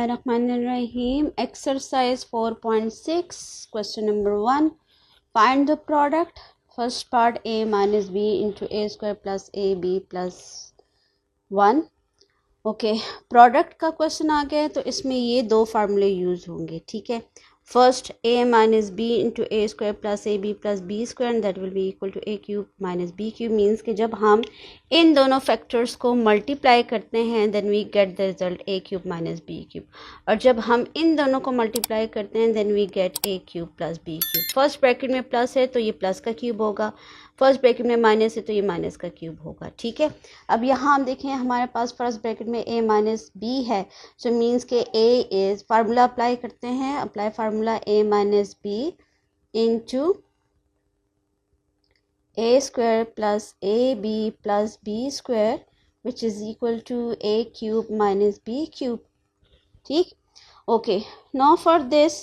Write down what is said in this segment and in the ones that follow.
Bismillahirrahmanirrahim. Exercise 4.6, question number 1. Find the product. First part, a minus b into a square plus ab plus 1. Okay, product का question आ गया है तो इसमें ये दो फार्मूले यूज होंगे. ठीक है, first a minus b into a square plus a b plus b square and that will be equal to a cube minus b cube. Means कि जब हम इन दोनों फैक्टर्स को मल्टीप्लाई करते हैं then we get the result a cube minus b cube, और जब हम इन दोनों को मल्टीप्लाई करते हैं then we get a cube plus b cube. First bracket में प्लस है तो ये प्लस का क्यूब होगा, फर्स्ट ब्रैकेट में माइनस है तो ये माइनस का क्यूब होगा. ठीक है, अब यहाँ हम देखें हमारे पास फर्स्ट ब्रैकेट में a माइनस बी है, सो मीन्स के a इज फार्मूला अप्लाई करते हैं. Apply formula a minus b into a square plus a b plus b square which is equal to a cube minus b cube. ठीक, okay. Now for this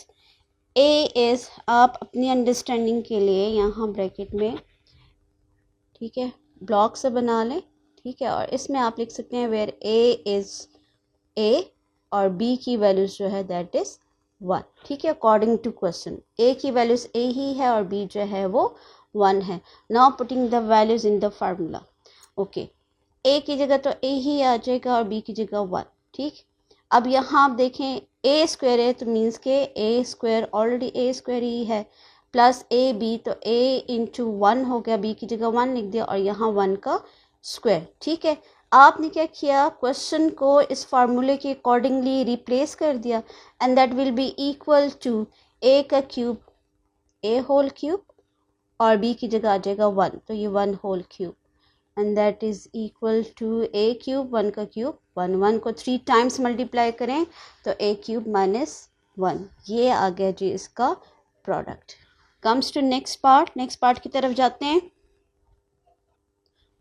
a is, आप अपनी understanding के लिए यहाँ bracket में, ठीक है, block से बना लें. ठीक है, और इसमें आप लिख सकते हैं वेयर ए इज ए और बी की वैल्यूज जो है दैट इज 1. ठीक है, अकॉर्डिंग टू क्वेश्चन ए की वैल्यूज ए ही है और बी जो है वो 1 है. Now putting the values in the formula. Okay, a की जगह तो ए ही आ जाएगा और बी की जगह 1. ठीक, अब यहाँ आप देखें ए स्क्वायर है तो मीन्स के ए स्क्वायर ऑलरेडी ए स्क्वायर ही है, प्लस ए बी तो ए इंटू 1 हो गया, बी की जगह 1 लिख दिया और यहाँ 1 का स्क्वायर. ठीक है, आपने क्या किया, क्वेश्चन को इस फार्मूले के अकॉर्डिंगली रिप्लेस कर दिया and that will be equal to a का क्यूब ए होल क्यूब और बी की जगह आ जाएगा 1 तो ये 1 whole cube and that is equal to a cube 1 का क्यूब 1. 1 को 3 टाइम्स मल्टीप्लाई करें तो ए क्यूब माइनस 1. ये आ गया जी इसका product. Comes to next part. Next part की तरफ जाते हैं.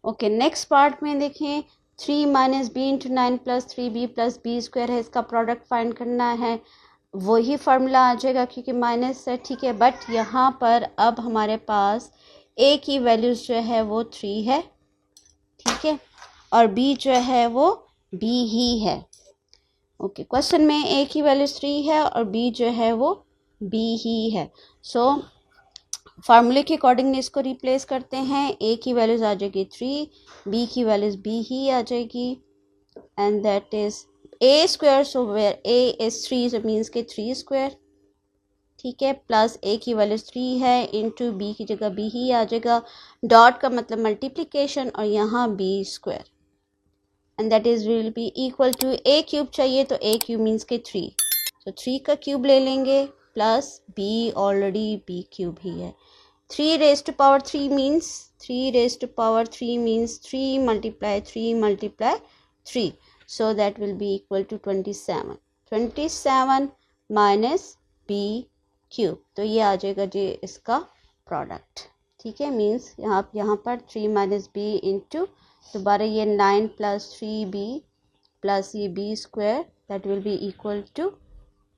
ओके, नेक्स्ट पार्ट में देखें 3 minus b into 9 plus 3b plus b square है, इसका प्रोडक्ट फाइंड करना है. वही फार्मूला आ जाएगा क्योंकि माइनस है. ठीक है, बट यहाँ पर अब हमारे पास a की वैल्यूज जो है वो 3 है. ठीक है, और b जो है वो b ही है. ओके, क्वेश्चन में a की वैल्यू 3 है और b जो है वो b ही है. सो फार्मूले के अकॉर्डिंग इसको रिप्लेस करते हैं. a की वैल्यूज आ जाएगी 3, b की वैल्यूज b ही आ जाएगी and that is a square. So where a is 3 so means के 3 स्क्वायर. ठीक है, प्लस a की वैल्यू 3 है इंटू b की जगह b ही आ जाएगा. डॉट का मतलब मल्टीप्लिकेशन और यहाँ b square and that is will be equal to a cube चाहिए तो a क्यूब मीन्स के 3, तो 3 का क्यूब ले लेंगे plus b already b cube ही है. 3 raised to power 3 means 3 raised to power 3 means 3 multiply 3 multiply 3, so that will be equal to 27. 27 minus b cube, तो ये आ जाएगा जी इसका प्रोडक्ट. ठीक है, मीन्स यहाँ पर 3 माइनस बी इंटू दोबारा ये 9 प्लस 3b प्लस ये b square that will be equal to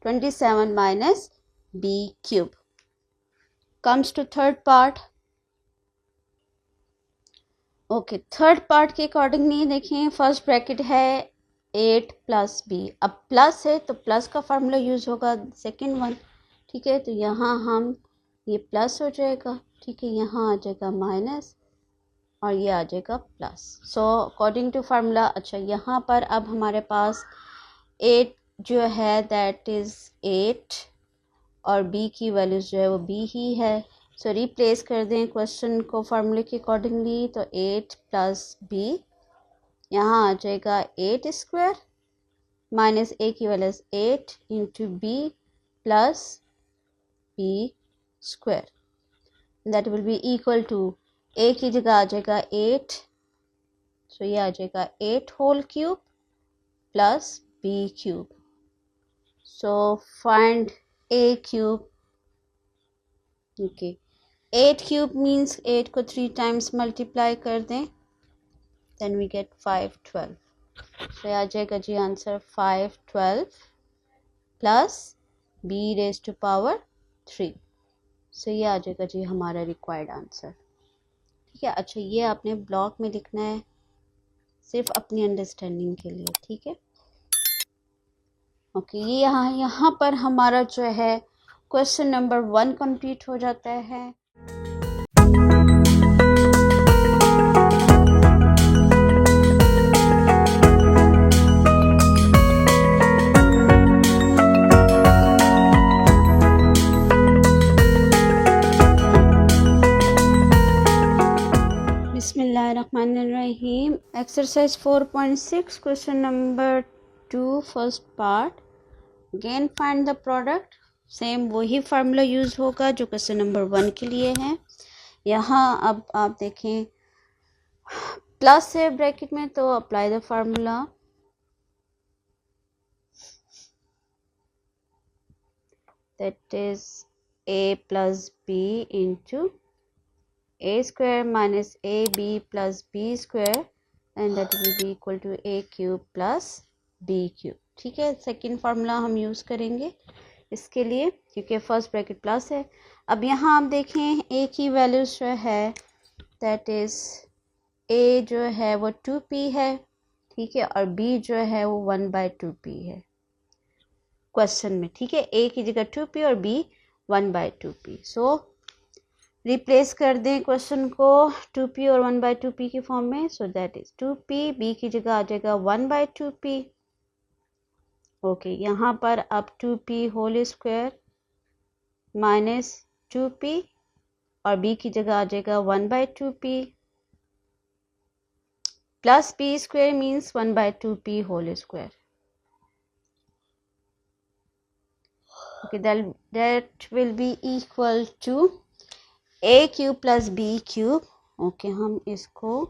27 minus b cube. Comes to third part. Okay, third part के अकॉर्डिंगली देखें फर्स्ट ब्रैकेट है 8 प्लस बी. अब प्लस है तो प्लस का फार्मूला यूज होगा सेकेंड वन. ठीक है, तो यहाँ हम ये प्लस हो जाएगा. ठीक है, यहाँ आ जाएगा माइनस और ये आ जाएगा plus. So according to formula, अच्छा यहाँ पर अब हमारे पास 8 जो है दैट इज 8 और b की वैल्यूज जो है वो b ही है. सो रिप्लेस कर दें क्वेश्चन को फार्मूले के अकॉर्डिंगली, तो 8 प्लस b यहाँ आ जाएगा 8 स्क्वायर माइनस a की values 8 into b plus b square that will be equal to a की जगह आ जाएगा 8, सो ये आ जाएगा 8 whole cube plus b cube. So find a cube. Okay, 8 cube means 8 को 3 टाइम्स मल्टीप्लाई कर दें देन वी गेट 512. तो आ जाएगा जी answer 512 plus b raise to power 3. So ये आ जाएगा जी हमारा रिक्वायर्ड आंसर. ठीक है, अच्छा ये आपने ब्लॉक में लिखना है सिर्फ अपनी अंडरस्टैंडिंग के लिए. ठीक है, ओके, ये यहाँ पर हमारा जो है क्वेश्चन नंबर 1 कंप्लीट हो जाता है। बिस्मिल्लाहिर्रहमानिर्रहीम। Exercise 4.6 question number 2 first part. Again find the product. Same वही फार्मूला यूज होगा जो क्वेश्चन नंबर 1 के लिए है। यहाँ अब आप देखें प्लस है ब्रैकेट में, तो apply the formula. That is a plus b into a square minus ab plus b square and that will be equal to a cube plus b cube। ठीक है, सेकेंड फार्मूला हम use करेंगे इसके लिए क्योंकि first bracket plus है। अब यहाँ आप देखें a की वैल्यूज जो है दैट इज a जो है वो 2p है, ठीक है, और b जो है वो 1/2p है क्वेश्चन में। ठीक है, a की जगह 2p और b 1/2p। सो रिप्लेस कर दें क्वेश्चन को 2p और 1/2p की फॉर्म में। So that is 2p, b की जगह आ जाएगा 1/2p। ओके, यहाँ पर अब 2p whole square minus 2p और b की जगह आ जाएगा 1/2p plus p square means 1/2p whole square. Okay, that will be equal to a cube plus b cube. Okay, हम इसको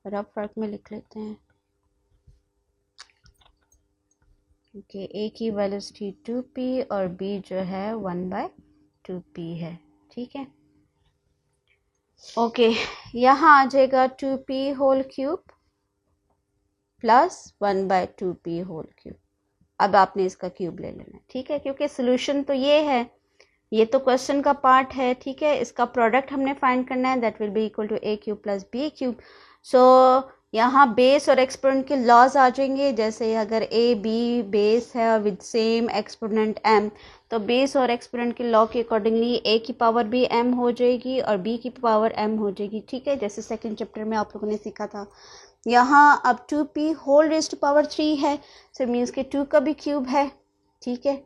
रफ वर्क में लिख लेते हैं। ओके, a की वैल्यूज थी 2p और b जो है 1/2p है। ठीक है, ओके, यहाँ आ जाएगा 2p whole cube plus 1/2p whole cube. अब आपने इसका क्यूब ले लेना है। ठीक है, क्योंकि सोल्यूशन तो ये है, ये तो क्वेश्चन का पार्ट है। ठीक है, इसका प्रोडक्ट हमने फाइंड करना है। That will be equal to a cube plus b cube. So यहाँ बेस और एक्सपोनेंट के लॉज आ जाएंगे। जैसे अगर a b बेस है विद सेम एक्सपोनेंट m, तो बेस और एक्सपोनेंट के लॉ के अकॉर्डिंगली a की पावर भी m हो जाएगी और b की पावर m हो जाएगी। ठीक है, जैसे सेकेंड चैप्टर में आप लोगों ने सीखा था। यहाँ अब 2p whole raise to power 3 है, सो मीन्स के 2 का भी क्यूब है। ठीक है,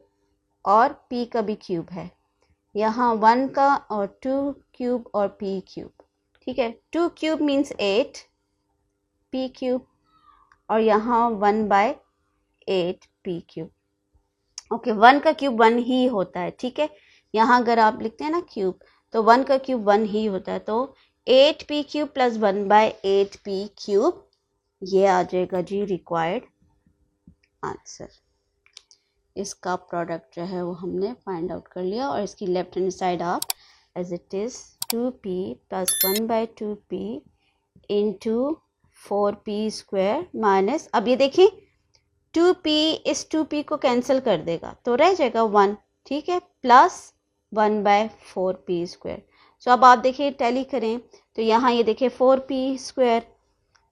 और p का भी क्यूब है। यहाँ 1 का और 2 क्यूब और p क्यूब। ठीक है, 2 क्यूब मीन्स 8 p क्यूब और यहाँ 1/8 p क्यूब। ओके, 1 का क्यूब 1 ही होता है। ठीक है, यहाँ अगर आप लिखते हैं ना क्यूब, तो 1 का क्यूब 1 ही होता है। तो 8p cube plus 1/8p cube, ये आ जाएगा जी रिक्वायर्ड आंसर। इसका प्रोडक्ट जो है वो हमने फाइंड आउट कर लिया और इसकी लेफ्ट हैंड साइड आप as it is 2p plus 1/2p into 4p square minus, अब ये देखिए 2p इस 2p को कैंसिल कर देगा तो रह जाएगा 1। ठीक है, प्लस 1/4p स्क्वायर। सो अब आप देखिए टैली करें तो यहाँ ये देखिए 4p स्क्वायर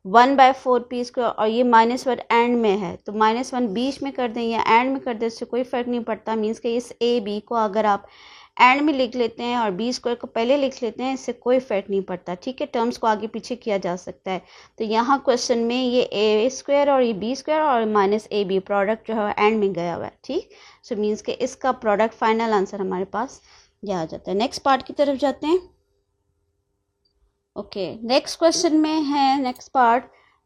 1/4p स्क्वायर और ये -1 एंड में है, तो -1 बीच में कर दें या एंड में कर दें, इससे कोई फ़र्क नहीं पड़ता। मीन्स कि इस a b को अगर आप एंड में लिख लेते हैं और b स्क्वायर को पहले लिख लेते हैं, इससे कोई फ़र्क नहीं पड़ता। ठीक है, टर्म्स को आगे पीछे किया जा सकता है। तो यहाँ क्वेश्चन में ये a स्क्वायर और ये b स्क्वायर और -ab प्रोडक्ट जो है एंड में गया हुआ है। ठीक, सो मीन्स कि इसका प्रोडक्ट फाइनल आंसर हमारे पास ये आ जाता है। नेक्स्ट पार्ट की तरफ जाते हैं। ओके, नेक्स्ट क्वेश्चन में है next part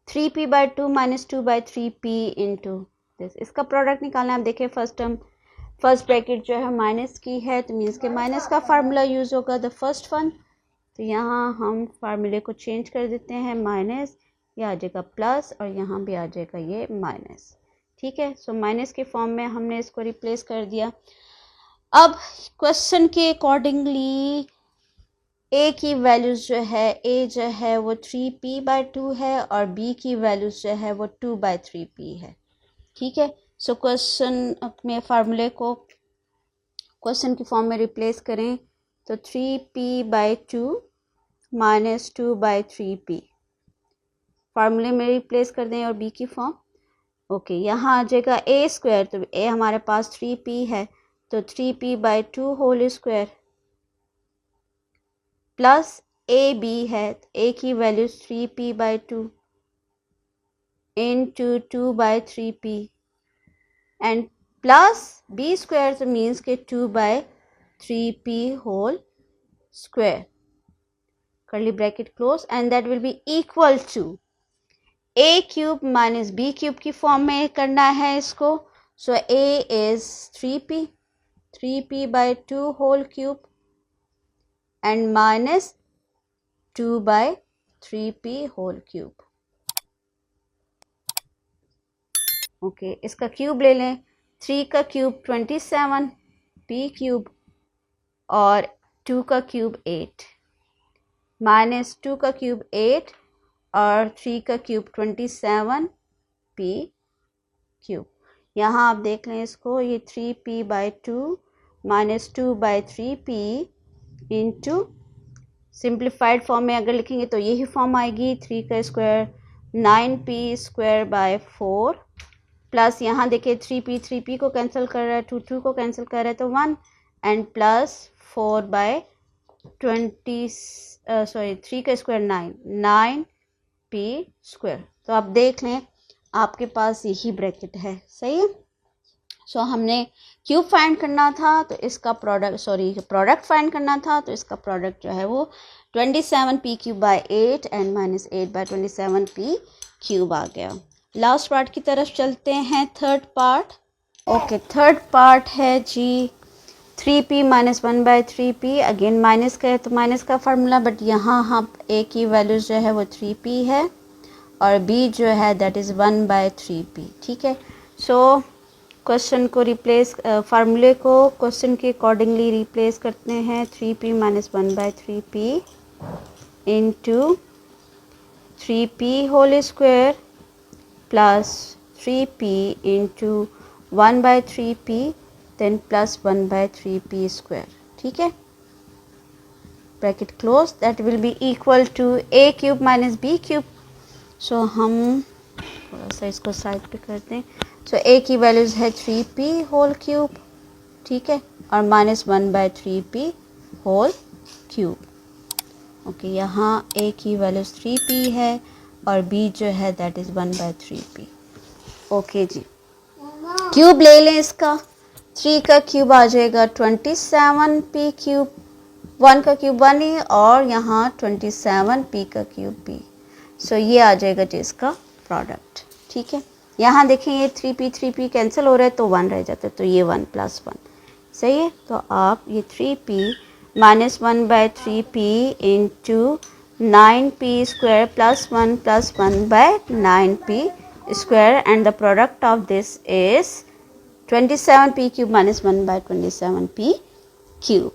3p/2 minus 2/3p into this. इसका प्रोडक्ट निकालना है। आप देखिए फर्स्ट टर्म फर्स्ट ब्रैकेट जो है माइनस की है, तो मीन्स के माइनस का फार्मूला यूज़ होगा द फर्स्ट वन। तो यहाँ हम फार्मूले को चेंज कर देते हैं, माइनस ये आ जाएगा प्लस और यहाँ भी आ जाएगा ये माइनस। ठीक है, सो माइनस के फॉर्म में हमने इसको रिप्लेस कर दिया। अब क्वेश्चन के अकॉर्डिंगली a की वैल्यूज जो है a जो है वो 3p/2 है और b की वैल्यूज जो है वो 2/3p है। ठीक है, सो क्वेश्चन में फार्मूले को क्वेश्चन की फॉर्म में रिप्लेस करें तो 3p/2 माइनस 2/3p फार्मूले में रिप्लेस कर दें और b की फॉर्म। ओके, यहाँ आ जाएगा ए स्क्वायर, तो ए हमारे पास 3p है, तो 3p/2 whole square plus a b है, ए की value 3p/2 into 2/3p and plus b square, so means के 2/3p whole square, curly bracket close, and that will be equal to a cube minus b cube की form में करना है इसको. So a is 3p/2 whole cube and minus 2/3p whole cube. Okay, इसका cube ले लें. 3 का cube 27 p cube और 2 का क्यूब 8 माइनस 2 का क्यूब 8 और 3 का क्यूब 27 p क्यूब. यहाँ आप देख लें इसको, ये 3p/2 minus 2/3p into simplified form में अगर लिखेंगे तो यही फॉर्म आएगी. 3 का स्क्वायर 9p² प्लस यहाँ देखिए 3p को कैंसिल कर रहा है, 2 को कैंसिल कर रहा है तो 1 एंड प्लस 3 का स्क्वायर 9p². तो आप देख लें आपके पास यही ब्रैकेट है. सही है. सो हमने क्यूब फाइंड करना था तो इसका प्रोडक्ट फाइंड करना था, तो इसका प्रोडक्ट जो है वो 27p³ 8 एंड माइनस 8/27p³ आ गया. लास्ट पार्ट की तरफ चलते हैं, third part. Okay, third part है जी 3p minus 1/3p. Again minus का है तो माइनस का फार्मूला, बट यहाँ हम a की वैल्यूज जो है वो 3p है और b जो है दैट इज़ 1/3p. ठीक है. सो क्वेश्चन को रिप्लेस, फार्मूले को क्वेश्चन के अकॉर्डिंगली रिप्लेस करते हैं. 3p minus 1/3p into 3p whole square plus 3p into 1/3p then plus 1/3p². ठीक है. Bracket close. That will be equal to a cube minus b cube. So हम थोड़ा सा इसको साइड पे करते हैं. सो a की वैल्यूज है 3p होल क्यूब. ठीक है. और minus 1/3p whole cube. Okay, यहाँ a की वैल्यूज 3p है और b जो है दैट इज़ 1/3p. ओके जी, क्यूब ले लें इसका. 3 का क्यूब आ जाएगा 27p³, 1 का क्यूब 1 ही और यहाँ 27p का क्यूब b. सो ये आ जाएगा जी इसका प्रोडक्ट. ठीक है. यहाँ देखें ये 3p कैंसिल हो रहा है तो 1 रह जाता है, तो ये 1 + 1. सही है. तो आप ये 3p minus 1/3p into 9p² plus 1 + 1/9p² and the product of this is 27p³ minus 1/27p³.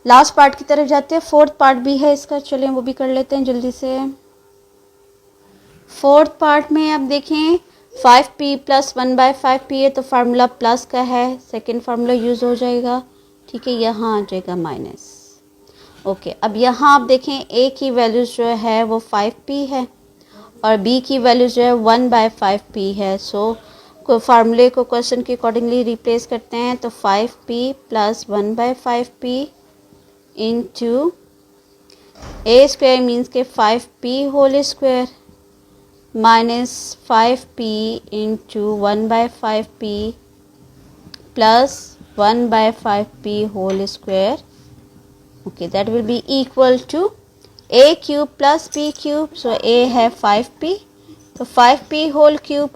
Last part की तरफ जाते हैं. फोर्थ पार्ट भी है इसका, चलें वो भी कर लेते हैं जल्दी से. फोर्थ पार्ट में आप देखें 5p + 1/5p है तो फार्मूला प्लस का है, सेकेंड फार्मूला यूज़ हो जाएगा. ठीक है. यहाँ आ जाएगा माइनस. ओके, अब यहाँ आप देखें a की वैल्यूज़ जो है वो 5p है और b की वैल्यूज़ जो है 1/5p है. सो फार्मूले को क्वेश्चन के अकॉर्डिंगली रिप्लेस करते हैं. तो 5p + 1/5p into a² means के 5p whole square minus 5p into 1/5p plus 1/5p whole square. Okay, that will be equal to a³ plus b³. So a है 5p, तो 5p whole cube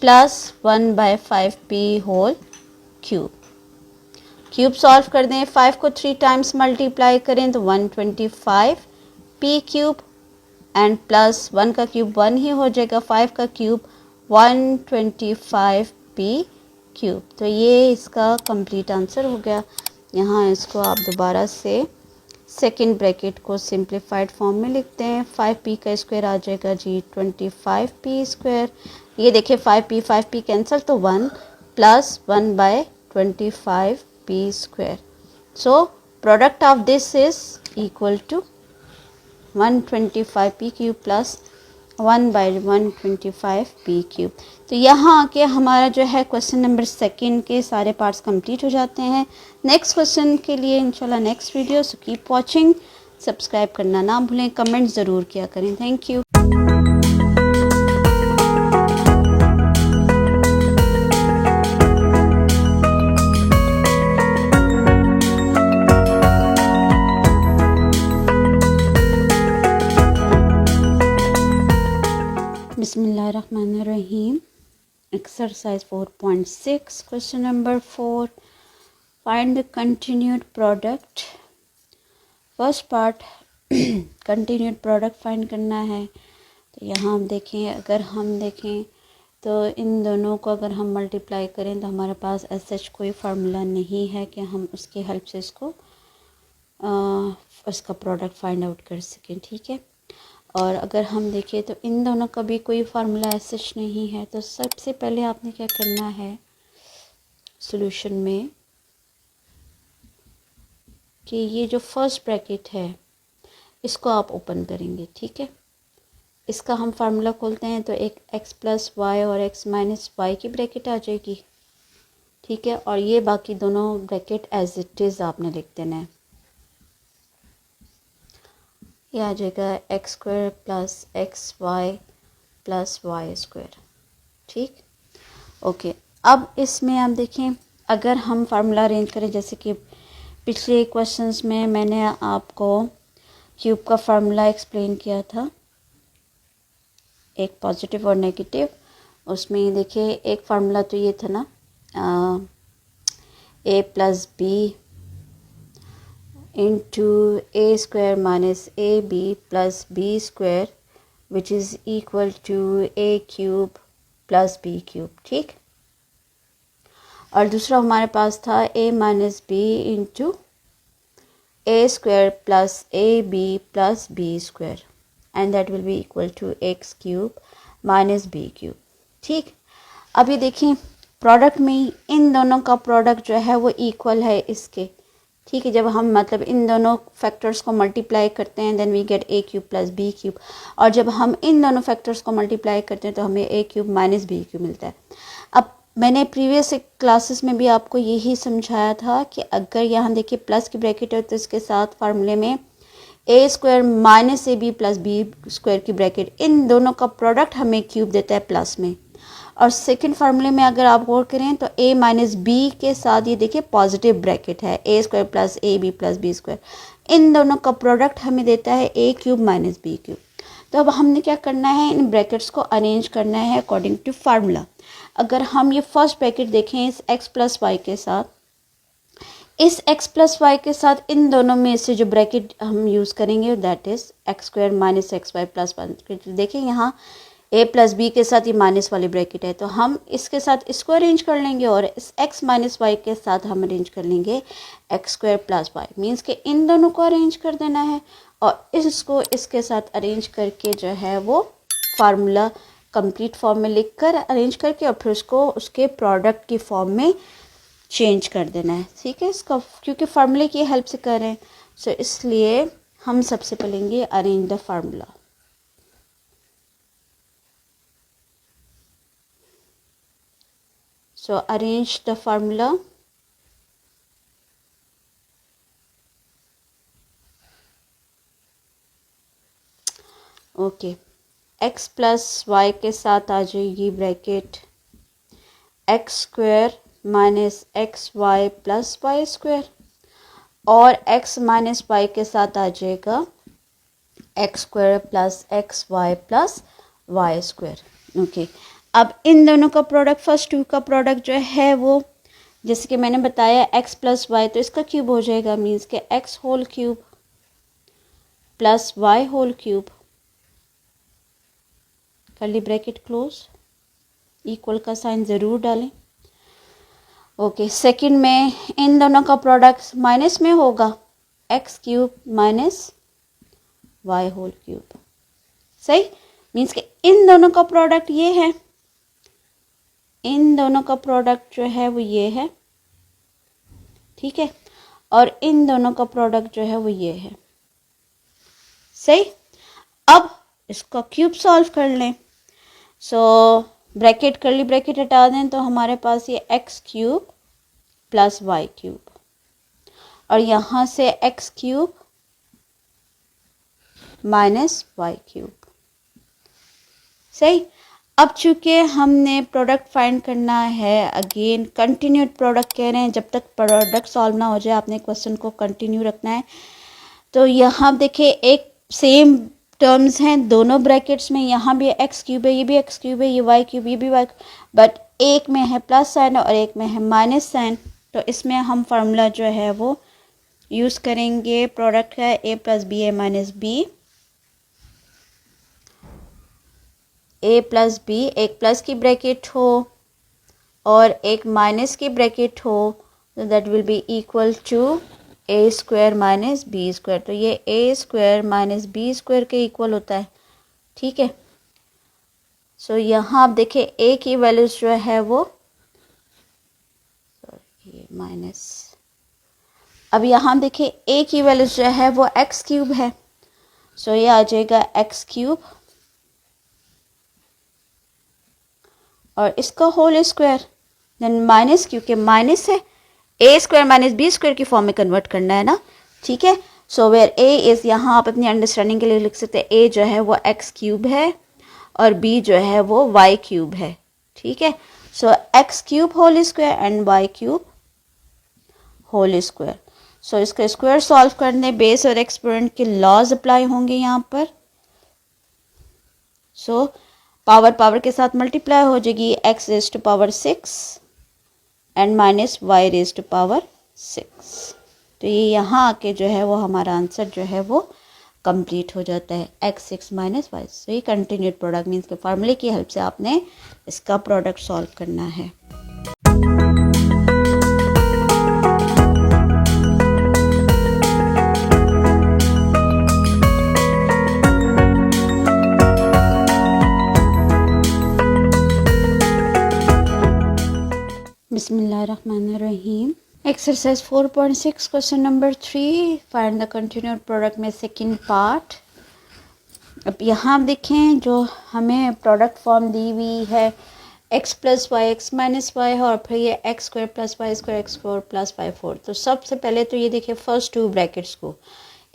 plus 1/5p whole cube. Cube solve कर दें. 5 को 3 times multiply करें तो 125p³ and plus 1 का cube 1 ही हो जाएगा. 5 का क्यूब 125p³. तो ये इसका कंप्लीट आंसर हो गया. यहाँ इसको आप दोबारा से सेकेंड ब्रैकेट को सिंप्लीफाइड फॉर्म में लिखते हैं. 5p² आ जाएगा जी 25p². ये देखिए 5p कैंसिल तो 1 plus 1/25p². So product of this is equal to 125p³ plus 1/125 p cube. तो यहाँ आके हमारा जो है क्वेश्चन नंबर 2 के सारे पार्ट्स कंप्लीट हो जाते हैं। नेक्स्ट क्वेश्चन के लिए इंशाल्लाह next video, so keep watching. Subscribe करना ना भूलें, कमेंट ज़रूर किया करें। Thank you. बिस्मिल्लाहिर्रहमानिर्रहीम। Exercise 4.6, question number 4. Find the continued product. First part continued product find करना है। तो यहाँ हम देखें, अगर हम देखें तो इन दोनों को अगर हम मल्टीप्लाई करें तो हमारे पास सच कोई फार्मूला नहीं है कि हम उसकी हेल्प से इसको उसका प्रोडक्ट फाइंड आउट कर सकें, ठीक है। और अगर हम देखें तो इन दोनों का भी कोई फार्मूला सच नहीं है। तो सबसे पहले आपने क्या करना है सॉल्यूशन में कि ये जो फर्स्ट ब्रैकेट है इसको आप ओपन करेंगे, ठीक है। इसका हम फार्मूला खोलते हैं तो एक x प्लस वाई और x माइनस वाई की ब्रैकेट आ जाएगी, ठीक है। और ये बाकी दोनों ब्रैकेट एज इट इज़ आपने लिख देना है। ये आ जाएगा x square plus x y plus y square, ठीक। ओके, अब इसमें आप देखें अगर हम फार्मूला अरेंज करें, जैसे कि पिछले क्वेश्चंस में मैंने आपको क्यूब का फार्मूला एक्सप्लेन किया था, एक पॉजिटिव और नेगेटिव। उसमें देखिए एक फार्मूला तो ये था ना, a plus b into a square minus ab plus b square which is equal to a cube plus b cube, ठीक। और दूसरा हमारे पास था a minus b into a square plus ab plus b square and that will be equal to x cube minus b cube, ठीक। अब ये देखें product में इन दोनों का प्रोडक्ट जो है वो इक्वल है इसके, ठीक है। जब हम मतलब इन दोनों फैक्टर्स को मल्टीप्लाई करते हैं then we get a cube plus b cube, और जब हम इन दोनों फैक्टर्स को मल्टीप्लाई करते हैं तो हमें ए क्यूब माइनस बी क्यूब मिलता है। अब मैंने प्रीवियस क्लासेस में भी आपको यही समझाया था कि अगर यहाँ देखिए प्लस की ब्रैकेट है तो इसके साथ फार्मूले में a square minus a b plus b square की ब्रैकेट, इन दोनों का प्रोडक्ट हमें क्यूब देता है प्लस में। और सेकंड फार्मूले में अगर आप गौर करें तो a माइनस बी के साथ ये देखिए पॉजिटिव ब्रैकेट है, a square plus a b plus b square, इन दोनों का प्रोडक्ट हमें देता है a cube minus b cube. तो अब हमने क्या करना है, इन ब्रैकेट्स को अरेंज करना है अकॉर्डिंग टू फार्मूला। अगर हम ये फर्स्ट ब्रैकेट देखें इस x प्लस वाई के साथ, इस x प्लस वाई के साथ इन दोनों में से जो ब्रैकेट हम यूज़ करेंगे that is x square minus x y plus one. देखें यहाँ a प्लस बी के साथ ये माइनस वाली ब्रैकेट है तो हम इसके साथ इसको अरेंज कर लेंगे, और इस x माइनस वाई के साथ हम अरेंज कर लेंगे x square plus y. Means कि इन दोनों को अरेंज कर देना है और इसको इसके साथ अरेंज करके जो है वो फार्मूला कंप्लीट फॉर्म में लिख कर अरेंज करके और फिर उसको उसके प्रोडक्ट की फॉर्म में चेंज कर देना है, ठीक है। इसका क्योंकि फार्मूले की हेल्प से कर रहे हैं सो इसलिए हम सबसे पहले arrange the formula. So arrange the formula. Okay, x plus y के साथ आ जाएगी bracket x square minus x y plus y square, और x माइनस वाई के साथ आ जाएगा x square plus x y plus y square. Okay, अब इन दोनों का प्रोडक्ट फर्स्ट टू का प्रोडक्ट जो है वो जैसे कि मैंने बताया x प्लस वाई तो इसका क्यूब हो जाएगा, मीन्स के x whole cube plus y whole cube, curly bracket close, equal का साइन ज़रूर डालें। ओके, सेकंड में इन दोनों का प्रोडक्ट माइनस में होगा x cube minus y whole cube, सही। मीन्स के इन दोनों का प्रोडक्ट ये है, इन दोनों का प्रोडक्ट जो है वो ये है, ठीक है, और इन दोनों का प्रोडक्ट जो है वो ये है, सही। अब इसका क्यूब सॉल्व कर लें। सो ब्रैकेट करली ब्रैकेट हटा दें तो हमारे पास ये x cube plus y cube, और यहाँ से x cube minus y cube. सही। अब चूंकि हमने प्रोडक्ट फाइंड करना है, अगेन कंटिन्यूड प्रोडक्ट कह रहे हैं, जब तक प्रोडक्ट सॉल्व ना हो जाए आपने क्वेश्चन को कंटिन्यू रखना है। तो यहाँ देखिए एक सेम टर्म्स हैं दोनों ब्रैकेट्स में, यहाँ भी एक्स क्यूब है, ये भी एक्स क्यूब है, ये वाई क्यूब, ये भी वाई, बट एक में है प्लस साइन और एक में है माइनस साइन। तो इसमें हम फार्मूला जो है वो यूज़ करेंगे, प्रोडक्ट है a plus b a minus b, a plus b, एक प्लस की ब्रैकेट हो और एक माइनस की ब्रैकेट हो, तो that will be equal to a square minus b square. तो ये a square minus b square के इक्वल होता है। ठीक है। सो यहाँ आप देखें ए की वैल्यूज जो है वो ये माइनस, अब यहाँ देखें ए की वैल्यूज जो है वो एक्स क्यूब है। सो ये आ जाएगा एक्स क्यूब और इसका होल स्क्वायर, देन माइनस, क्योंकि माइनस है a square minus b square की फॉर्म में कन्वर्ट करना है ना। ठीक है। सो वेयर ए इज़, यहाँ आप अपनी अंडरस्टैंडिंग के लिए लिख सकते हैं ए जो है वो एक्स क्यूब है और बी जो है वो वाई क्यूब है। ठीक है। So x cube whole square and y cube whole square. So इसका स्क्वायर सॉल्व करने बेस और एक्सपोनेंट के लॉज अप्लाई होंगे यहाँ पर। सो पावर पावर के साथ मल्टीप्लाई हो जाएगी, x raise to power 6 and minus y raise to power 6। तो ये यहाँ आके जो है वो हमारा आंसर जो है वो कंप्लीट हो जाता है, एक्स 6 माइनस वाई। सो ये कंटिन्यूड प्रोडक्ट मीन्स के फार्मूले की हेल्प से आपने इसका प्रोडक्ट सॉल्व करना है। बिस्मिल्लाहिर्रहमानिर्रहीम। Exercise 4.6 question number 3, find the continued product में सेकंड पार्ट। अब यहाँ आप देखें जो हमें प्रोडक्ट फॉर्म दी हुई है x plus y x minus y है, और फिर ये x square plus y square x four plus y four. तो सबसे पहले तो ये देखिए फर्स्ट टू ब्रैकेट्स को,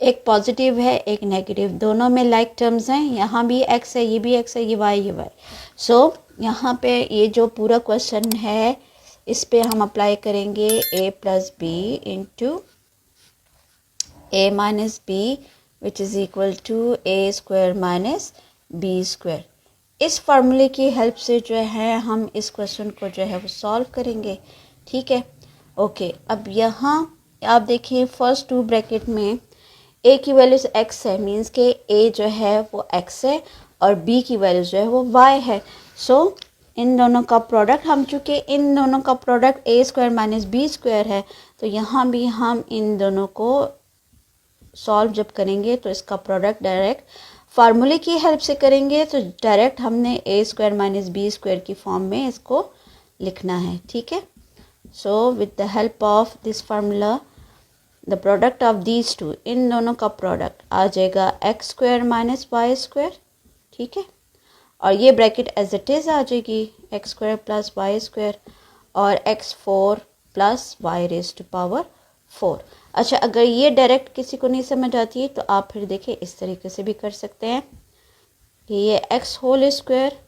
एक पॉजिटिव है एक नेगेटिव, दोनों में लाइक टर्म्स हैं, यहाँ भी एक्स है ये भी एक्स है, ये वाई। सो यहाँ पे ये जो पूरा क्वेश्चन है इस पे हम अप्लाई करेंगे a plus b into a minus b which is equal to a square minus b square. इस फार्मूले की हेल्प से जो है हम इस क्वेश्चन को जो है वो सॉल्व करेंगे। ठीक है। ओके। अब यहाँ आप देखिए फर्स्ट टू ब्रैकेट में a की वैल्यूज x है, मीन्स के a जो है वो x है और b की वैल्यूज जो है वो y है। सो इन दोनों का प्रोडक्ट, हम चूँकि इन दोनों का product a square minus b square है, तो यहाँ भी हम इन दोनों को सॉल्व जब करेंगे तो इसका प्रोडक्ट डायरेक्ट फार्मूले की हेल्प से करेंगे। तो डायरेक्ट हमने a square minus b square की फॉर्म में इसको लिखना है। ठीक है। So with the help of this formula the product of these two, इन दोनों का प्रोडक्ट आ जाएगा x square minus y square. ठीक है। और ये ब्रैकेट एज इट इज़ आ जाएगी x square plus y square और x four plus y raise to power 4। अच्छा, अगर ये डायरेक्ट किसी को नहीं समझ आती है तो आप फिर देखिए इस तरीके से भी कर सकते हैं कि ये x whole square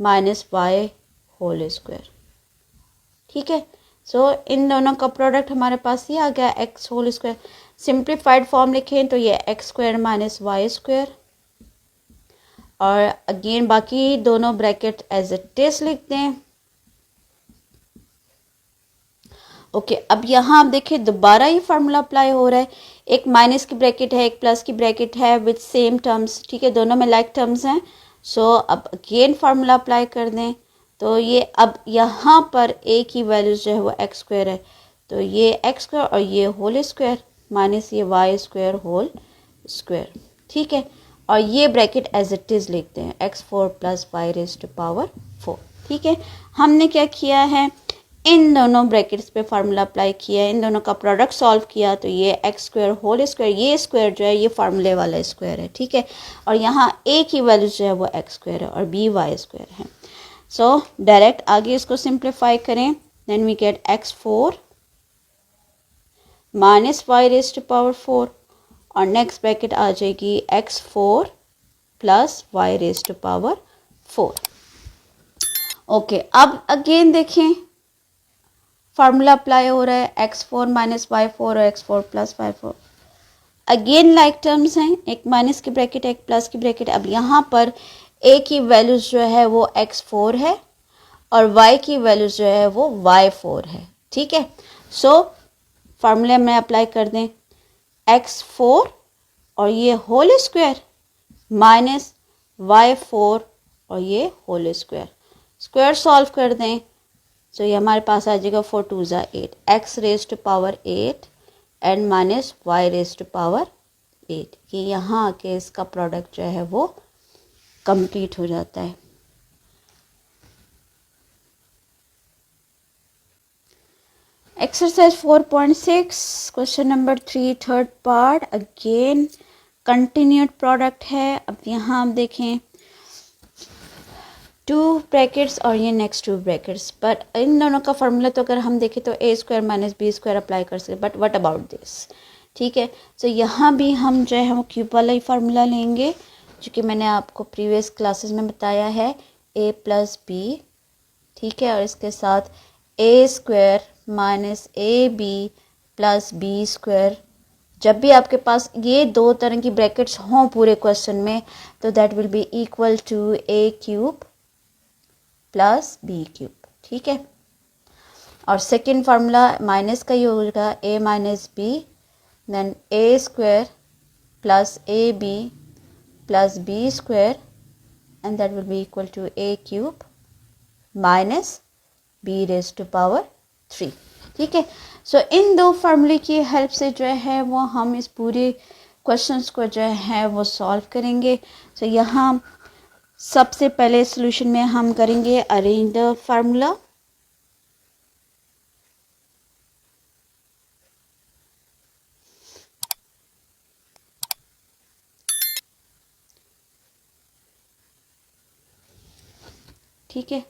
minus y whole square. ठीक है। सो इन दोनों का प्रोडक्ट हमारे पास ये आ गया x whole square. Simplified form लिखें तो ये x square minus y square, और अगेन बाकी दोनों ब्रैकेट एज इट इज लिख दें। ओके। अब यहाँ आप देखिए दोबारा ये फार्मूला अप्लाई हो रहा है, एक माइनस की ब्रैकेट है एक प्लस की ब्रैकेट है विथ सेम टर्म्स। ठीक है। दोनों में लाइक टर्म्स हैं। सो अब अगेन फार्मूला अप्लाई कर दें तो ये अब यहाँ पर a की वैल्यूज जो है वो एक्स स्क्वायर है, तो ये एक्स स्क्वायर और ये होल स्क्वायर माइनस ये वाई स्क्वायर होल स्क्वायर। ठीक है। और ये ब्रैकेट एज इट इज़ लिखते हैं x four plus y raise to power 4। ठीक है। हमने क्या किया है, इन दोनों ब्रैकेट्स पे फार्मूला अप्लाई किया, इन दोनों का प्रोडक्ट सॉल्व किया, तो ये एक्स स्क्वायर होल स्क्वायर, ये स्क्वायर जो है ये फार्मूले वाला स्क्वायर है, ठीक है। और यहाँ ए की वैल्यू जो है वो एक्स स्क्वायर है और बी वाई स्क्वायर है। सो डायरेक्ट आगे इसको सिंप्लीफाई करें, then we get x4 minus y raise to power 4 और नेक्स्ट ब्रैकेट आ जाएगी x4 plus y raise to power 4। Okay, अब अगेन देखें फार्मूला अप्लाई हो रहा है, x4 माइनस वाई 4 और x4 plus y 4। Again like terms हैं, एक माइनस की ब्रैकेट एक प्लस की ब्रैकेट। अब यहाँ पर a की वैल्यूज जो है वो x4 है और y की वैल्यूज जो है वो y4 है, ठीक है। सो फार्मूले में अप्लाई कर दें, x4 और ये होल स्क्वायर माइनस y4 और ये होल स्क्वायर, स्क्वायर सॉल्व कर दें, तो ये हमारे पास आ जाएगा 4 2 ज़ा 8, x raise to power 8 and minus y raise to power 8। कि यहाँ आके इसका प्रोडक्ट जो है वो कंप्लीट हो जाता है। Exercise 4.6 question number 3 third part, again continued product है। अब यहाँ आप देखें 2 ब्रैकेट्स और ये नेक्स्ट 2 ब्रैकेट्स, बट इन दोनों का फार्मूला तो अगर हम देखें तो a square minus b square apply कर सकते, बट व्हाट अबाउट दिस, ठीक है। तो यहाँ भी हम जो है वो क्यूब वाला ही फार्मूला लेंगे, जो कि मैंने आपको प्रीवियस क्लासेस में बताया है, a प्लस बी, ठीक है। और इसके साथ a square minus a b plus b square. जब भी आपके पास ये दो तरह की ब्रैकेट्स हों पूरे क्वेश्चन में, तो that will be equal to a cube plus b cube, ठीक है। और सेकेंड फार्मूला माइनस का ही होगा, a minus b then a square plus a b plus b square and that will be equal to a cube minus b raise to power 3, ठीक है। सो इन दो फार्मूले की हेल्प से जो है वो हम इस पूरे क्वेश्चंस को जो है वो सॉल्व करेंगे। सो यहाँ सबसे पहले सॉल्यूशन में हम करेंगे अरेंज द फार्मूला। ठीक है,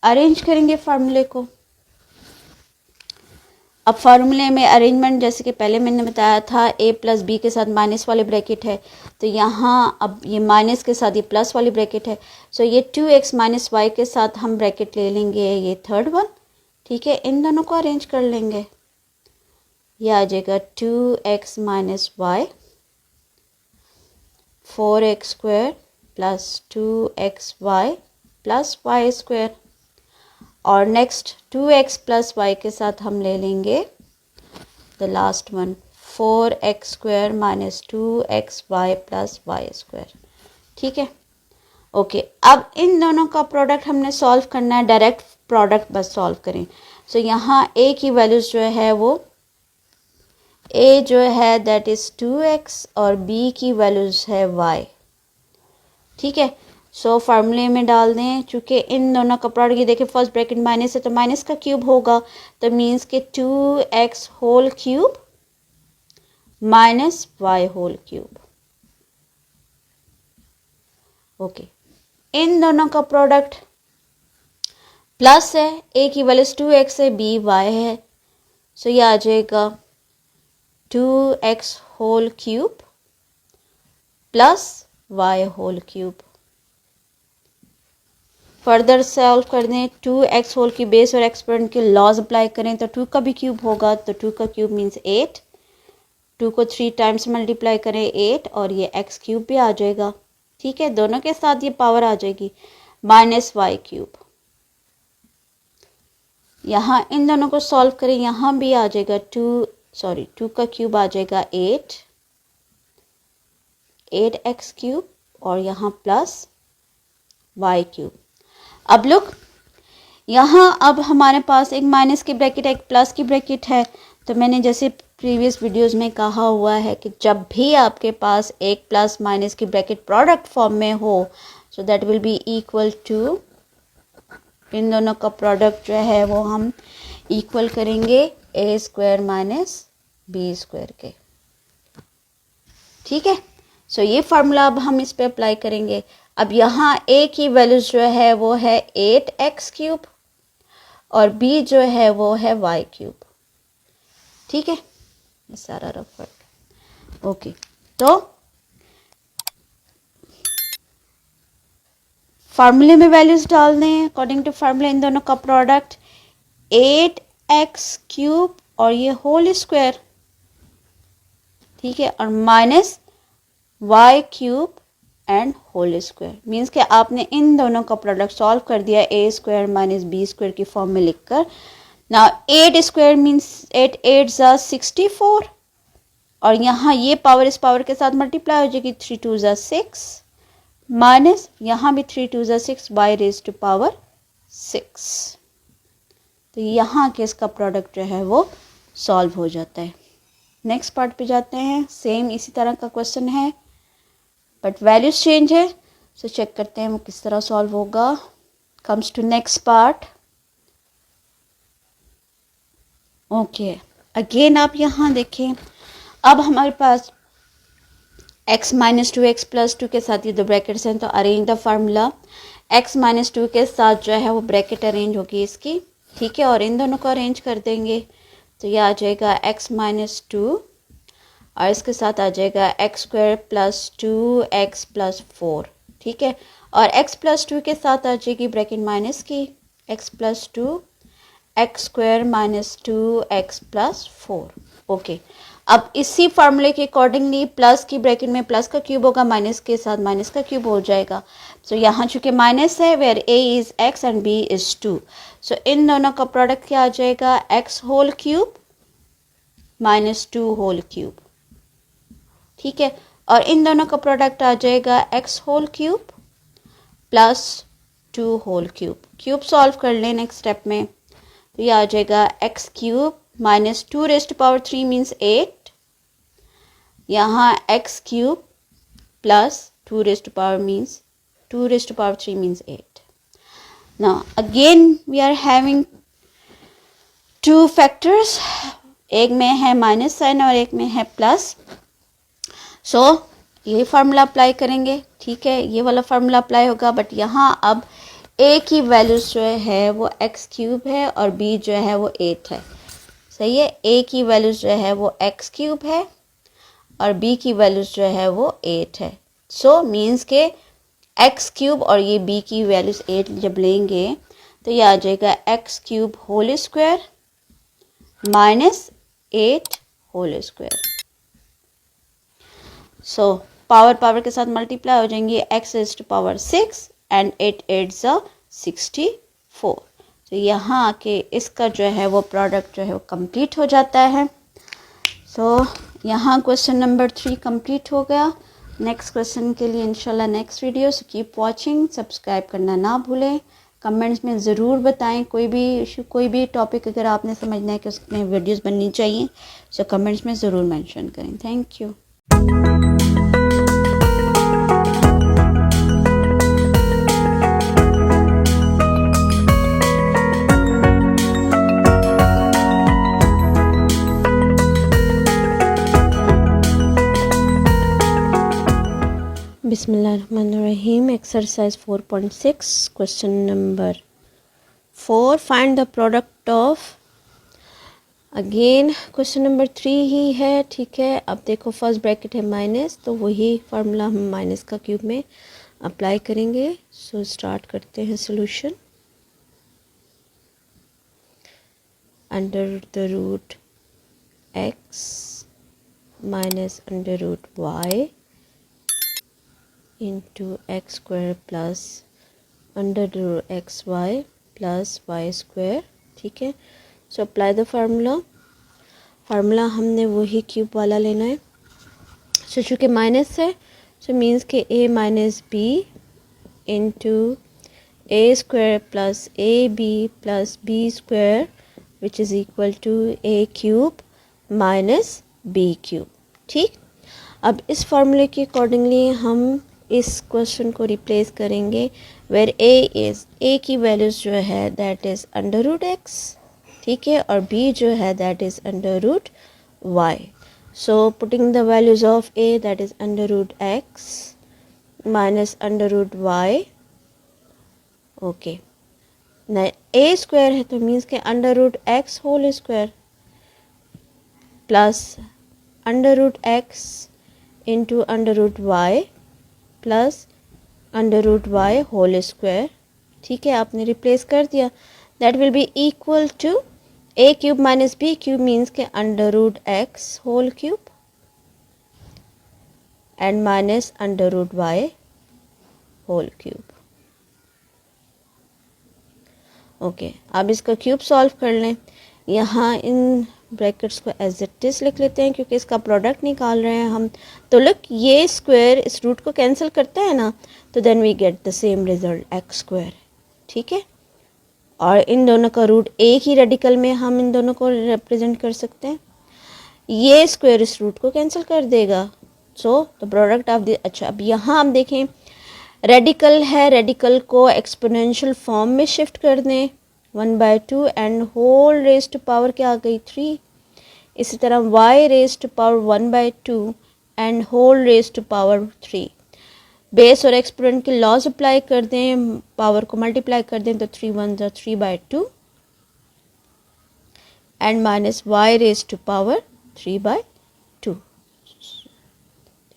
अरेंज करेंगे फार्मूले को। अब फार्मूले में अरेंजमेंट जैसे कि पहले मैंने बताया था, a प्लस बी के साथ माइनस वाले ब्रैकेट है, तो यहाँ अब ये माइनस के साथ ये प्लस वाली ब्रैकेट है। सो ये 2x माइनस वाई के साथ हम ब्रैकेट ले लेंगे, ये थर्ड वन, ठीक है। इन दोनों को अरेंज कर लेंगे, ये आ जाएगा 2x minus y 4x square plus 2xy plus y square. और नेक्स्ट 2x प्लस वाई के साथ हम ले लेंगे the last one 4x square minus 2xy plus y square, ठीक है। ओके, अब इन दोनों का प्रोडक्ट हमने सॉल्व करना है, डायरेक्ट प्रोडक्ट बस सॉल्व करें। सो यहाँ a की वैल्यूज जो है वो a जो है दैट इज़ 2x और b की वैल्यूज है y, ठीक है। सो फार्मूले में डाल दें, चूँकि इन दोनों का प्रोडक्ट, ये देखिए फर्स्ट ब्रैकेट माइनस है तो माइनस का क्यूब होगा, तो मीन्स के 2x whole cube minus y whole cube. Okay, इन दोनों का प्रोडक्ट प्लस है, a की वैल्यूज 2x है, b y है, सो ये आ जाएगा 2x whole cube plus y whole cube. Further solve कर दें, 2x होल की बेस और एक्सपोनेंट के लॉज अप्लाई करें तो 2 का भी क्यूब होगा, तो 2 का क्यूब मीन्स 8, 2 को 3 टाइम्स मल्टीप्लाई करें 8 और ये x क्यूब भी आ जाएगा, ठीक है। दोनों के साथ ये पावर आ जाएगी माइनस वाई क्यूब। यहाँ इन दोनों को सॉल्व करें, यहाँ भी आ जाएगा 2 का क्यूब आ जाएगा 8x क्यूब और यहाँ प्लस y क्यूब। अब लुक, यहाँ अब हमारे पास एक माइनस की ब्रैकेट है, एक प्लस की ब्रैकेट है, तो मैंने जैसे प्रीवियस वीडियोस में कहा हुआ है कि जब भी आपके पास एक प्लस माइनस की ब्रैकेट प्रोडक्ट फॉर्म में हो, so that will be equal to, इन दोनों का प्रोडक्ट जो है वो हम इक्वल करेंगे a square minus b square के। ठीक है, सो ये फार्मूला अब हम इस पे अप्लाई करेंगे। अब यहाँ ए की वैल्यूज जो है वो है 8x³ और बी जो है वो है y³। ठीक है, ये सारा रफ वर्क। ओके, तो फार्मूले में वैल्यूज डाल दें अकॉर्डिंग टू फार्मूला। इन दोनों का प्रोडक्ट 8x³ और ये होल स्क्वायर, ठीक है, और minus y³ and whole square. Means कि आपने इन दोनों का प्रोडक्ट सॉल्व कर दिया a square minus b square की फॉर्म में लिखकर। नाउ 8 स्क्वायर मीन्स 8 8 ज़ा 64 और यहाँ ये पावर इस पावर के साथ मल्टीप्लाई हो जाएगी, 3 2 ज़ा 6 माइनस यहाँ भी 3 2 ज़ा 6 बाई रेज टू पावर 6। तो यहाँ के इसका प्रोडक्ट जो है वो सॉल्व हो जाता है। नेक्स्ट पार्ट पे जाते हैं। सेम इसी तरह का क्वेश्चन है बट वैल्यूज चेंज है, सो चेक करते हैं वो किस तरह सॉल्व होगा। Comes to next part. Okay, again आप यहाँ देखें, अब हमारे पास x माइनस 2x प्लस 2 के साथ ये दो ब्रैकेट्स हैं, तो arrange the formula. x minus 2 के साथ जो है वो ब्रैकेट अरेंज होगी इसकी, ठीक है, और इन दोनों को अरेंज कर देंगे तो ये आ जाएगा x माइनस 2 और इसके साथ आ जाएगा x square plus 2x plus 4, ठीक है, और x प्लस 2 के साथ आ जाएगी ब्रैकेट माइनस की x plus 2 x square minus 2x plus 4। Okay, अब इसी फार्मूले के अकॉर्डिंगली प्लस की ब्रैकेट में प्लस का क्यूब होगा, माइनस के साथ माइनस का क्यूब हो जाएगा। सो यहाँ चूंकि माइनस है where a is x and b is 2, so इन दोनों का प्रोडक्ट क्या आ जाएगा, x whole cube minus 2 whole cube, ठीक है, और इन दोनों का प्रोडक्ट आ जाएगा x whole cube plus 2 whole cube. Cube solve कर लें नेक्स्ट स्टेप में, तो ये आ जाएगा x cube minus 2 raise to power 3 means 8, यहाँ x cube plus 2 raise to power means 2 raise to power 3 means 8। Now again we are having two factors, एक में है माइनस साइन और एक में है प्लस। सो ये फार्मूला अप्लाई करेंगे, ठीक है, ये वाला फार्मूला अप्लाई होगा, बट यहाँ अब a की वैल्यूज जो है वो x³ है और b जो है वो 8 है। सही है, a की वैल्यूज जो है वो x³ है और b की वैल्यूज जो है वो 8 है। सो मीन्स के x³ और ये b की वैल्यूज 8 जब लेंगे तो ये आ जाएगा x³ whole square minus 8 whole square. So power power के साथ मल्टीप्लाई हो जाएंगे, x raise to power 6 and 8 8 ज़ा 64। तो यहाँ आके इसका जो है वो प्रोडक्ट जो है वो कंप्लीट हो जाता है। सो यहाँ क्वेश्चन नंबर 3 कंप्लीट हो गया। नेक्स्ट क्वेश्चन के लिए इंशाल्लाह next video, so keep watching, subscribe करना ना भूलें। कमेंट्स में ज़रूर बताएं कोई भी इशू, कोई भी टॉपिक अगर आपने समझना है कि उसमें वीडियोस बननी चाहिए, सो कमेंट्स में ज़रूर मेंशन करें। Thank you. बिस्मिल्लाहिर्रहमानिर्रहीम। Exercise 4.6 question number 4, find the product of. Again question number 3 ही है, ठीक है। अब देखो फर्स्ट ब्रैकेट है माइनस, तो वही फार्मूला हम माइनस का क्यूब में अप्लाई करेंगे। सो स्टार्ट करते हैं solution. Under the root x minus under root y into x square plus under root x y plus y square, ठीक है। सो अप्लाई द फार्मूला हमने वही क्यूब वाला लेना है। सो चूँकि माइनस है, सो मीन्स के a minus b into a square plus a b plus b square which is equal to a cube minus b cube, ठीक। अब इस फार्मूले के अकॉर्डिंगली हम इस क्वेश्चन को रिप्लेस करेंगे वेर ए की वैल्यूज जो है that is under root x ठीक है, और b जो है that is under root y. So putting the values of a that is under root x minus under root y. Okay, ना a स्क्वायर है तो मीन्स के under root x whole square plus under root x into under root y plus under root y whole square. ठीक है, आपने replace कर दिया. That will be equal to a cube minus b cube means के under root x whole cube and minus under root y whole cube. Okay, अब इसका cube solve कर लें. यहाँ इन ब्रैकेट्स को एज इट इज लिख लेते हैं क्योंकि इसका प्रोडक्ट निकाल रहे हैं हम. तो लुक, ये स्क्वायर इस रूट को कैंसिल करता है ना, तो then we get the same result x square. ठीक है, और इन दोनों का रूट एक ही रेडिकल में हम इन दोनों को रिप्रेजेंट कर सकते हैं. ये स्क्वायर इस रूट को कैंसिल कर देगा. So the product of the, अच्छा अब यहाँ हम देखें रेडिकल है, रेडिकल को एक्सपोनेंशियल फॉर्म में शिफ्ट कर दें 1/2 and whole raise to power क्या आ गई 3. इसी तरह y raise to power 1/2 and whole raise to power 3. Base और एक्सपोनेंट के लॉज अप्लाई कर दें, पावर को मल्टीप्लाई कर दें तो 3 1 जा 3/2 and minus y raise to power 3/2. तो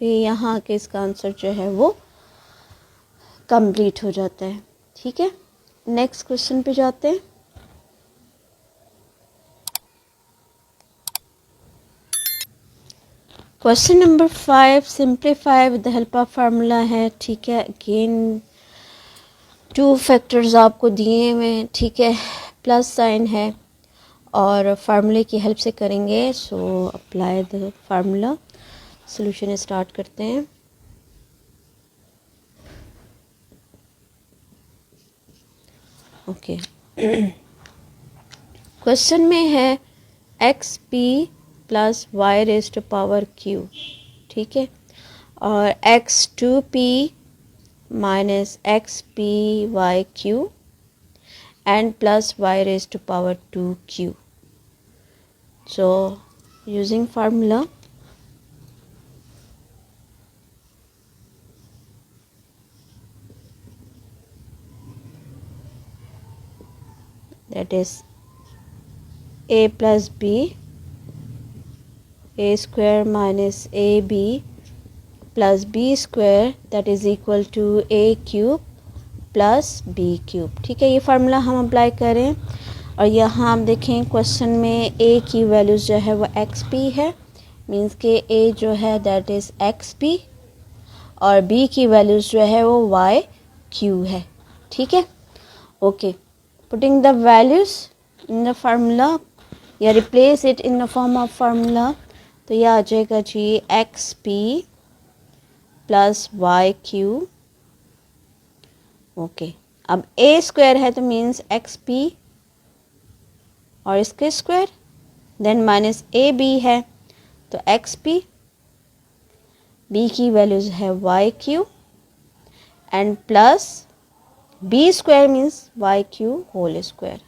ये यहाँ के इसका आंसर जो है वो कंप्लीट हो जाता है. ठीक है, नेक्स्ट क्वेश्चन पे जाते हैं. Question number 5, simplify with the help of formula है. ठीक है, अगेन 2 फैक्टर्स आपको दिए हुए हैं. ठीक है, प्लस साइन है और फार्मूले की हेल्प से करेंगे. So apply the formula. Solution start करते हैं. ओके, क्वेश्चन में है x p plus y raise to power q. ठीक है, और x 2p minus x p y q and plus y raise to power 2q. So using formula that is a plus b, a square minus ab plus b square that is equal to a cube plus b cube. ठीक है, ये formula हम apply करें और यहाँ हम देखें question में a की वैल्यूज़ जो है वो xp है, मीन्स के a जो है दैट इज़ xp और b की वैल्यूज़ जो है वो yq है. ठीक है, okay, putting the values in the formula या replace it in the form of formula. तो यह आ जाएगा जी xp प्लस yq. ओके, अब a स्क्वायर है तो मीन्स xp और इसके स्क्वायर, देन माइनस ab है तो xp, b की वैल्यूज है yq and plus b square means yq whole square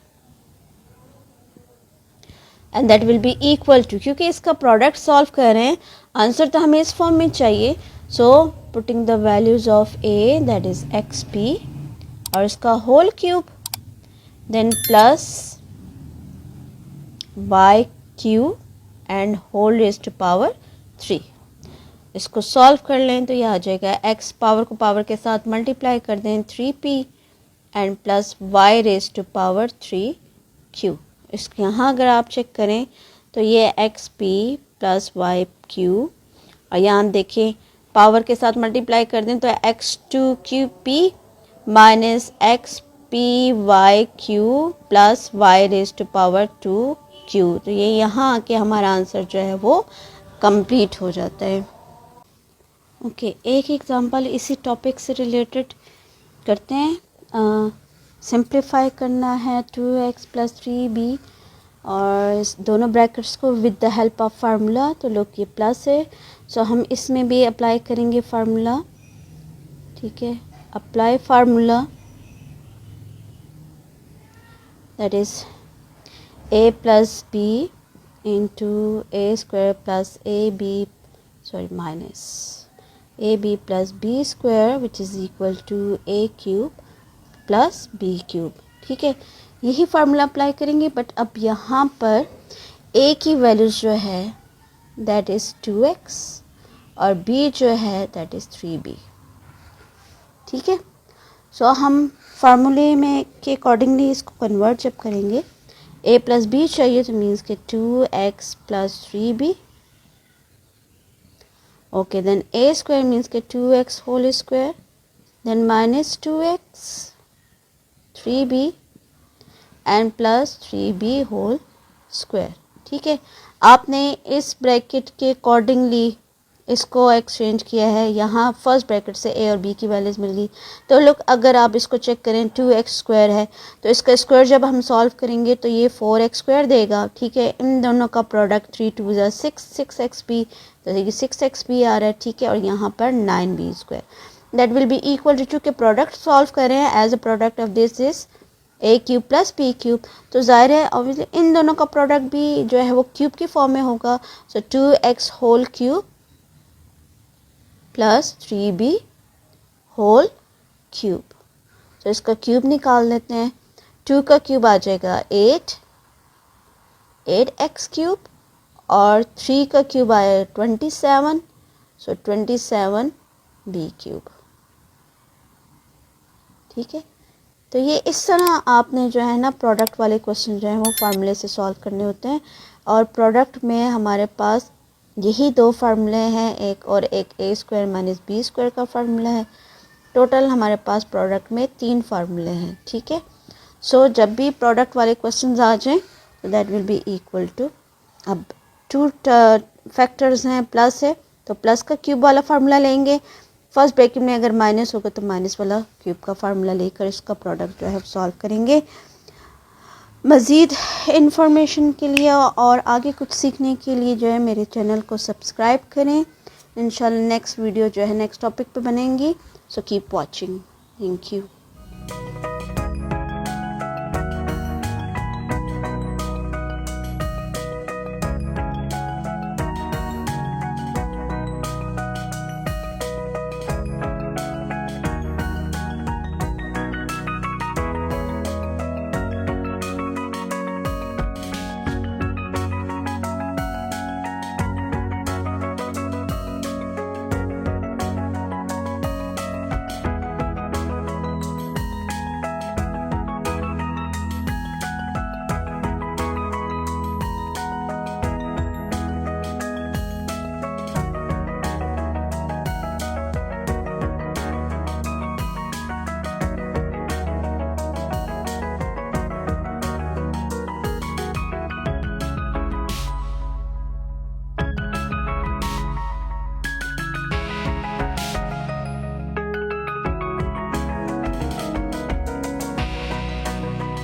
and that will be equal to, क्योंकि इसका प्रोडक्ट सॉल्व कर रहे हैं, आंसर तो हमें इस फॉर्म में चाहिए. So putting the values of a that is xp और इसका whole cube, then plus yq and whole raise to power 3. इसको सॉल्व कर लें तो यह आ जाएगा x पावर को पावर के साथ मल्टीप्लाई कर दें 3p and plus y raise to power 3q. इसके यहाँ अगर आप चेक करें तो ये xp प्लस yq और यहाँ देखें पावर के साथ मल्टीप्लाई कर दें तो x2qp minus xpyq plus y raise to power 2q. तो ये यहाँ आके हमारा आंसर जो है वो कंप्लीट हो जाता है. ओके, एक एग्जांपल इसी टॉपिक से रिलेटेड करते हैं. सिंप्लीफाई करना है 2x प्लस 3b और इस दोनों ब्रैकेट्स को with the help of formula. तो लोग ये प्लस है, सो हम इसमें भी अप्लाई करेंगे फार्मूला. ठीक है, apply formula that is a plus b into a square plus ab, sorry, minus ab plus b square which is equal to a cube plus b cube. ठीक है, यही फार्मूला अप्लाई करेंगे, but अब यहाँ पर a की values जो है दैट इज़ 2x और b जो है दैट इज़ 3b। ठीक है, सो हम फार्मूले में के अकॉर्डिंगली इसको कन्वर्ट जब करेंगे, a प्लस बी चाहिए तो मीन्स के 2x plus 3b। Okay, then a square means के 2x whole square, then minus 2x 3b and plus 3b whole square. ठीक है, आपने इस ब्रैकेट के अकॉर्डिंगली इसको एक्सचेंज किया है। यहाँ फर्स्ट ब्रैकेट से a और b की वैल्यूज मिल गई। तो लोग अगर आप इसको चेक करें 2x स्क्वायर है तो इसका स्क्वायर जब हम सॉल्व करेंगे तो ये 4x स्क्वायर देगा। ठीक है, इन दोनों का प्रोडक्ट 3 2 ज़ा 6 6xb, तो देखिए 6xb आ रहा है। ठीक है, और यहाँ पर 9b square that will be equal to, चूँकि प्रोडक्ट सॉल्व कर रहे हैं as a product of this is a cube plus b cube, तो ज़ाहिर है ऑब्वियसली इन दोनों का प्रोडक्ट भी जो है वो क्यूब की फॉर्म में होगा। So 2x whole cube plus 3b whole cube. तो इसका क्यूब निकाल लेते हैं। 2 का क्यूब आ जाएगा 8x क्यूब और 3 का क्यूब आया 27, सो 27b क्यूब। ठीक है, तो ये इस तरह आपने जो है ना प्रोडक्ट वाले क्वेश्चन जो है वो फार्मूले से सॉल्व करने होते हैं। और प्रोडक्ट में हमारे पास यही दो फार्मूले हैं, एक और एक a square minus b square का फार्मूला है। टोटल हमारे पास प्रोडक्ट में 3 फार्मूले हैं। ठीक है, सो जब भी प्रोडक्ट वाले क्वेश्चन आ जाएं तो that will be equal to, अब 2 फैक्टर्स हैं, प्लस है तो प्लस का क्यूब वाला फार्मूला लेंगे। फर्स्ट ब्रैकेट में अगर माइनस होगा तो माइनस वाला क्यूब का फार्मूला लेकर इसका प्रोडक्ट जो है सॉल्व करेंगे। मज़ीद इन्फॉर्मेशन के लिए और आगे कुछ सीखने के लिए जो है मेरे चैनल को सब्सक्राइब करें। इंशाल्लाह नेक्स्ट वीडियो जो है नेक्स्ट टॉपिक पे बनेंगी। So keep watching. Thank you.